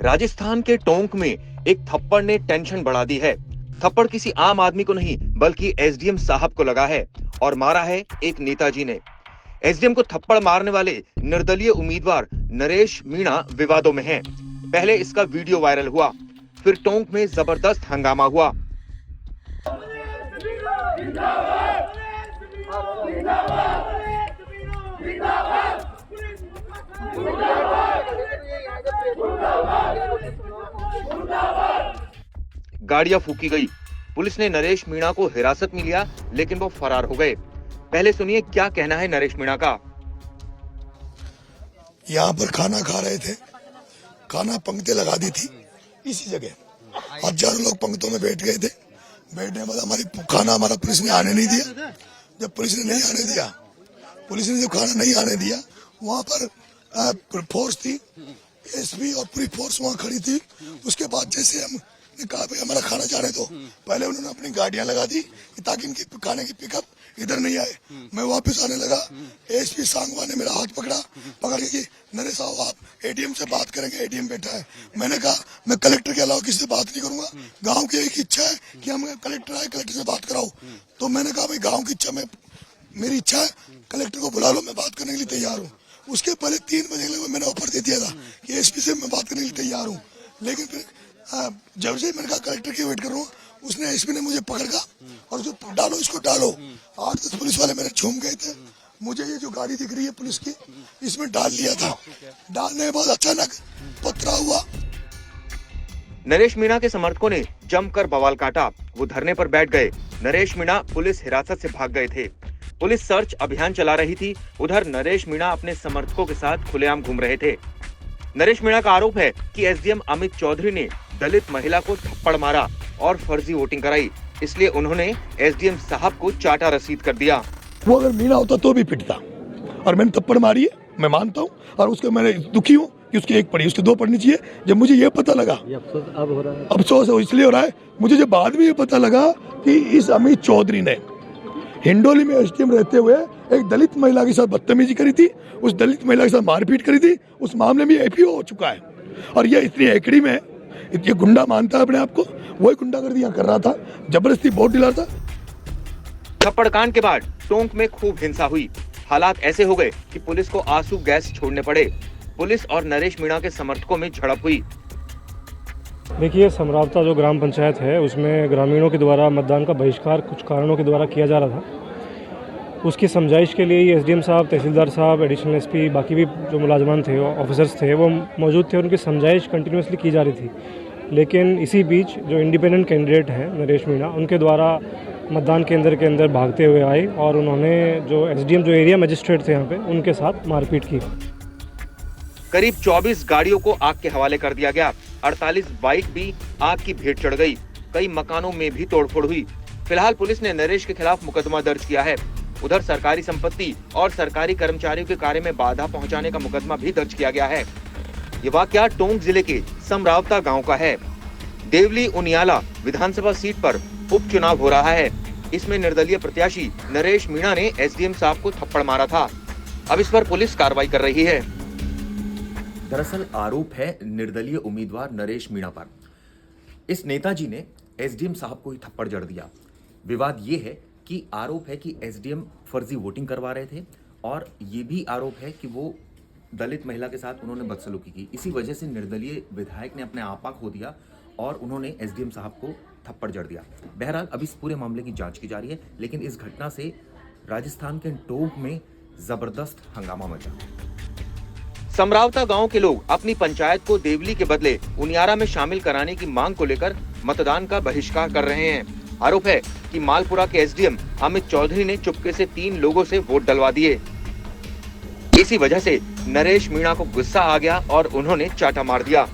राजस्थान के टोंक में एक थप्पड़ ने टेंशन बढ़ा दी है। थप्पड़ किसी आम आदमी को नहीं बल्कि एसडीएम साहब को लगा है और मारा है एक नेताजी ने। एसडीएम को थप्पड़ मारने वाले निर्दलीय उम्मीदवार नरेश मीणा विवादों में हैं। पहले इसका वीडियो वायरल हुआ, फिर टोंक में जबरदस्त हंगामा हुआ। गाड़ियां फूकी गई। पुलिस ने नरेश मीणा को हिरासत में लिया, लेकिन वो फरार हो गए। पहले सुनिए क्या कहना है नरेश मीणा का। यहाँ पर खाना खा रहे थे, खाना पंक्ति लगा दी थी इसी जगह। हजारों लोग पंक्तों में बैठ गए थे। बैठने के बाद हमारा पुलिस ने आने नहीं दिया। जब पुलिस ने नहीं आने दिया, पुलिस ने जब खाना नहीं आने दिया, वहाँ पर फोर्स थी, एसपी और पूरी फोर्स वहाँ खड़ी थी। उसके बाद जैसे हमने कहा भाई हमारा खाना जाने दो, पहले उन्होंने अपनी गाड़ियां लगा दी ताकि इनकी खाने की पिकअप इधर नहीं आए। मैं वापस आने लगा, एसपी सांगवा ने मेरा हाथ पकड़ के कि नरेश साहब आप एडीएम से बात करेंगे, एडीएम बैठा है। मैंने कहा मैं कलेक्टर के अलावा किसी से बात नहीं करूंगा। गाँव की एक इच्छा है कि हम कलेक्टर आए, कलेक्टर से बात कराओ। तो मैंने कहा भाई गाँव की इच्छा में मेरी इच्छा है, कलेक्टर को बुला लो, मैं बात करने के लिए तैयार हूँ। उसके पहले 3 बजे के लिए मैंने ऑफर दे दिया था कि एसपी से मैं बात करने के लिए तैयार हूँ। लेकिन फिर जब से मैंने कहा कलेक्टर की वेट कर रहा हूँ, उसने एसपी ने मुझे पकड़ा और जो डालो इसको डालो। 8-10 पुलिस वाले मेरे झूम गए थे। मुझे ये जो गाड़ी दिख रही है पुलिस की, इसमें डाल लिया था। डालने के बाद अचानक पथराव हुआ। नरेश मीणा के समर्थकों ने जमकर बवाल काटा। वो धरने पर बैठ गए। नरेश मीणा पुलिस हिरासत से भाग गए थे। पुलिस सर्च अभियान चला रही थी। उधर नरेश मीणा अपने समर्थकों के साथ खुलेआम घूम रहे थे। नरेश मीणा का आरोप है कि एसडीएम अमित चौधरी ने दलित महिला को थप्पड़ मारा और फर्जी वोटिंग कराई, इसलिए उन्होंने एसडीएम साहब को चाटा रसीद कर दिया। वो अगर मीणा होता तो भी पिटता, और मैंने थप्पड़ मारी है, मैं मानता हूँ, और उसके मैंने दुखी हूँ कि उसकी 1 पड़ी, उसके 2 पड़नी चाहिए। जब मुझे ये पता लगा, अब हो रहा है, अफसोस इसलिए हो रहा है मुझे, जब बाद में ये पता लगा कि इस अमित चौधरी ने हिंडोली में एसडीएम रहते हुए एक दलित महिला के साथ बदतमीजी करी थी, उस दलित महिला के साथ मारपीट करी थी। उस मामले में एपीओ हो चुका है और ये इतनी एकड़ी में ये गुंडा मानता है अपने आप को। वही गुंडागर्दी यहाँ कर रहा था, जबरदस्ती वोट दिला था। थप्पड़ कांड के बाद टोंक में खूब हिंसा हुई। हालात ऐसे हो गए कि पुलिस को आंसू गैस छोड़ने पड़े। पुलिस और नरेश मीणा के समर्थकों में झड़प हुई। देखिए समरावता जो ग्राम पंचायत है उसमें ग्रामीणों के द्वारा मतदान का बहिष्कार कुछ कारणों के द्वारा किया जा रहा था। उसकी समझाइश के लिए ही एसडीएम साहब, तहसीलदार साहब, एडिशनल एसपी, बाकी भी जो मुलाजमान थे, ऑफिसर्स थे, वो मौजूद थे। उनकी समझाइश कंटिन्यूसली की जा रही थी। लेकिन इसी बीच जो इंडिपेंडेंट कैंडिडेट हैं नरेश मीणा, उनके द्वारा मतदान केंद्र के अंदर भागते हुए आए और उन्होंने जो एसडीएम जो एरिया मजिस्ट्रेट थे यहाँ पे, उनके साथ मारपीट की। करीब 24 गाड़ियों को आग के हवाले कर दिया गया। 48 बाइक भी आग की भेंट चढ़ गई। कई मकानों में भी तोड़फोड़ हुई। फिलहाल पुलिस ने नरेश के खिलाफ मुकदमा दर्ज किया है। उधर सरकारी संपत्ति और सरकारी कर्मचारियों के कार्य में बाधा पहुंचाने का मुकदमा भी दर्ज किया गया है। ये वाकया टोंक जिले के समरावता गांव का है। देवली उनियाला विधानसभा सीट पर उपचुनाव हो रहा है। इसमें निर्दलीय प्रत्याशी नरेश मीणा ने एसडीएम साहब को थप्पड़ मारा था। अब इस पर पुलिस कार्रवाई कर रही है। दरअसल आरोप है निर्दलीय उम्मीदवार नरेश मीणा पर। इस नेताजी ने एसडीएम साहब को ही थप्पड़ जड़ दिया। विवाद ये है कि आरोप है कि एसडीएम फर्जी वोटिंग करवा रहे थे और ये भी आरोप है कि वो दलित महिला के साथ उन्होंने बदसलूकी की। इसी वजह से निर्दलीय विधायक ने अपने आपा खो दिया और उन्होंने एसडीएम साहब को थप्पड़ जड़ दिया। बहरहाल अभी इस पूरे मामले की जांच की जा रही है, लेकिन इस घटना से राजस्थान के टोंक में जबरदस्त हंगामा मचा। समरावता गांव के लोग अपनी पंचायत को देवली के बदले उनियारा में शामिल कराने की मांग को लेकर मतदान का बहिष्कार कर रहे हैं। आरोप है कि मालपुरा के एसडीएम अमित चौधरी ने चुपके से 3 लोगों से वोट डलवा दिए। इसी वजह से नरेश मीणा को गुस्सा आ गया और उन्होंने चाटा मार दिया।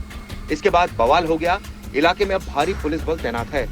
इसके बाद बवाल हो गया। इलाके में अब भारी पुलिस बल तैनात है।